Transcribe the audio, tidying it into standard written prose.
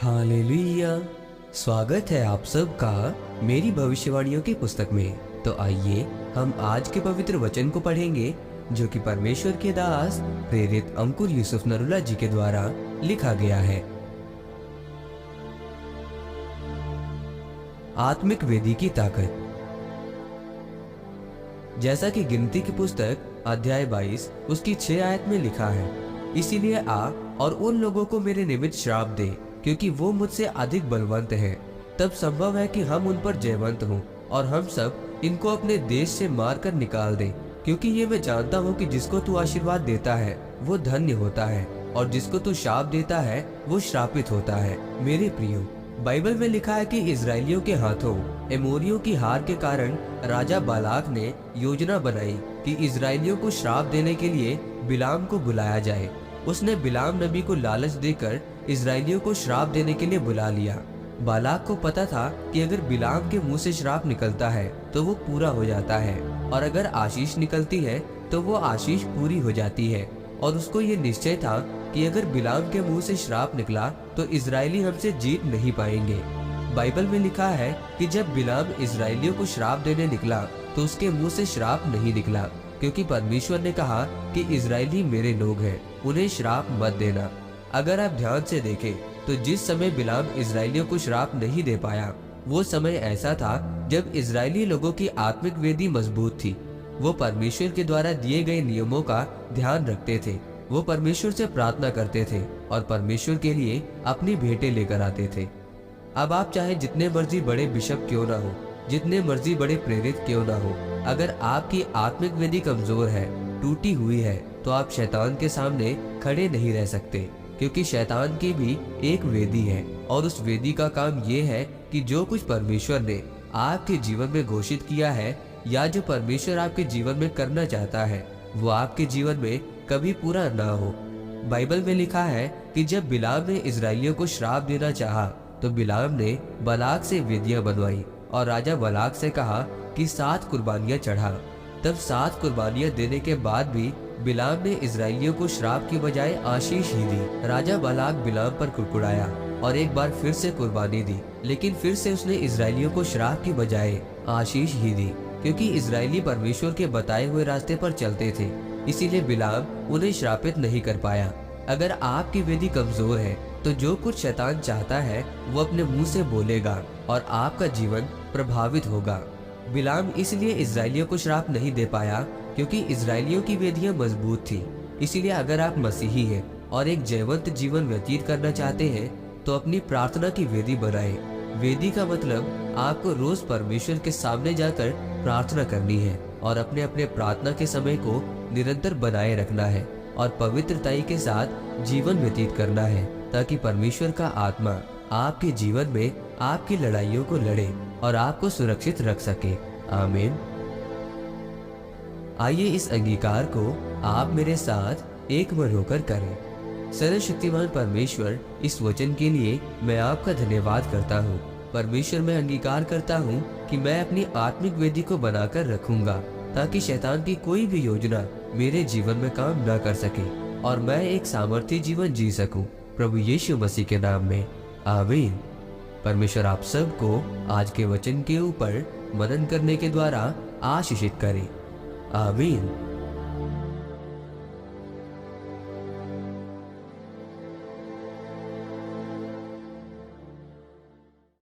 Hallelujah. स्वागत है आप सबका मेरी भविष्यवाणियों की पुस्तक में। तो आइए हम आज के पवित्र वचन को पढ़ेंगे जो कि परमेश्वर के दास प्रेरित अंकुर यूसुफ नरूला जी के द्वारा लिखा गया है। आत्मिक वेदी की ताकत। जैसा कि गिनती की पुस्तक अध्याय 22 उसकी 6 आयत में लिखा है, इसीलिए आ और उन लोगों को मेरे निमित्त श्राप दे, क्योंकि वो मुझसे अधिक बलवंत हैं। तब संभव है कि हम उन पर जयवंत हों और हम सब इनको अपने देश से मार कर निकाल दें, क्योंकि ये मैं जानता हूँ कि जिसको तू आशीर्वाद देता है वो धन्य होता है और जिसको तू शाप देता है वो श्रापित होता है। मेरे प्रियो, बाइबल में लिखा है कि इजरायलियों के हाथों एमोरियों की हार के कारण राजा बालाक ने योजना बनाई कि इजरायलियों को श्राप देने के लिए बिलाम को बुलाया जाए। उसने बिलाम नबी को लालच देकर इजरायलियों को श्राप देने के लिए बुला लिया। बालाक को पता था कि अगर बिलाम के मुंह से श्राप निकलता है तो वो पूरा हो जाता है, और अगर आशीष निकलती है तो वो आशीष पूरी हो जाती है। और उसको ये निश्चय था कि अगर बिलाम के मुंह से श्राप निकला तो इजरायली हमसे जीत नहीं पाएंगे। बाइबल में लिखा है कि जब बिलाम इजरायलियों को श्राप देने निकला तो उसके मुंह से श्राप नहीं निकला, क्योंकि परमेश्वर ने कहा कि इजरायली मेरे लोग हैं, उन्हें श्राप मत देना। अगर आप ध्यान से देखें तो जिस समय बिलाम इजरायलियों को श्राप नहीं दे पाया वो समय ऐसा था जब इजरायली लोगों की आत्मिक वेदी मजबूत थी। वो परमेश्वर के द्वारा दिए गए नियमों का ध्यान रखते थे, वो परमेश्वर से प्रार्थना करते थे और परमेश्वर के लिए अपनी भेंटें लेकर आते थे। अब आप चाहे जितने मर्जी बड़े बिशप क्यों ना हो, जितने मर्जी बड़े प्रेरित क्यों ना हो, अगर आपकी आत्मिक वेदी कमजोर है, टूटी हुई है, तो आप शैतान के सामने खड़े नहीं रह सकते, क्योंकि शैतान की भी एक वेदी है और उस वेदी का काम ये है कि जो कुछ परमेश्वर ने आपके जीवन में घोषित किया है या जो परमेश्वर आपके जीवन में करना चाहता है वो आपके जीवन में कभी पूरा ना हो। बाइबल में लिखा है कि जब बिलाम ने इजरायलियों को श्राप देना चाहा तो बिलाम ने बालाक से वेदियां बनवाई और राजा बालाक से कहा कि 7 कुर्बानियां चढ़ा। तब 7 कुर्बानियां देने के बाद भी बिलाम ने इजरायलियों को श्राप की बजाय आशीष ही दी। राजा बालाक बिलाम पर कुड़कुड़ाया और एक बार फिर से कुर्बानी दी, लेकिन फिर से उसने इजरायलियों को श्राप की बजाय आशीष ही दी, क्योंकि इजरायली परमेश्वर के बताए हुए रास्ते पर चलते थे, इसीलिए बिलाम उन्हें श्रापित नहीं कर पाया। अगर आपकी वेदी कमजोर है तो जो कुछ शैतान चाहता है वो अपने मुंह से बोलेगा और आपका जीवन प्रभावित होगा। बिलाम इसलिए इजरायलियों को श्राप नहीं दे पाया क्योंकि इजरायलियों की वेदियां मजबूत थी। इसीलिए अगर आप मसीही हैं और एक जयवंत जीवन व्यतीत करना चाहते हैं तो अपनी प्रार्थना की वेदी बनाएं। वेदी का मतलब आपको रोज परमेश्वर के सामने जाकर प्रार्थना करनी है और अपने अपने प्रार्थना के समय को निरंतर बनाए रखना है और पवित्रताई के साथ जीवन व्यतीत करना है, ताकि परमेश्वर का आत्मा आपके जीवन में आपकी लड़ाइयों को लड़े और आपको सुरक्षित रख सके। आमीन। आइए इस अंगीकार को आप मेरे साथ एक मन होकर करें। सर्वशक्तिमान परमेश्वर, इस वचन के लिए मैं आपका धन्यवाद करता हूँ। परमेश्वर, मैं अंगीकार करता हूँ कि मैं अपनी आत्मिक वेदी को बनाकर रखूंगा ताकि शैतान की कोई भी योजना मेरे जीवन में काम न कर सके और मैं एक सामर्थ्य जीवन जी सकूं। प्रभु यीशु मसीह के नाम में आमीन। परमेश्वर आप सबको आज के वचन के ऊपर मनन करने के द्वारा आशीषित करे। आमीन।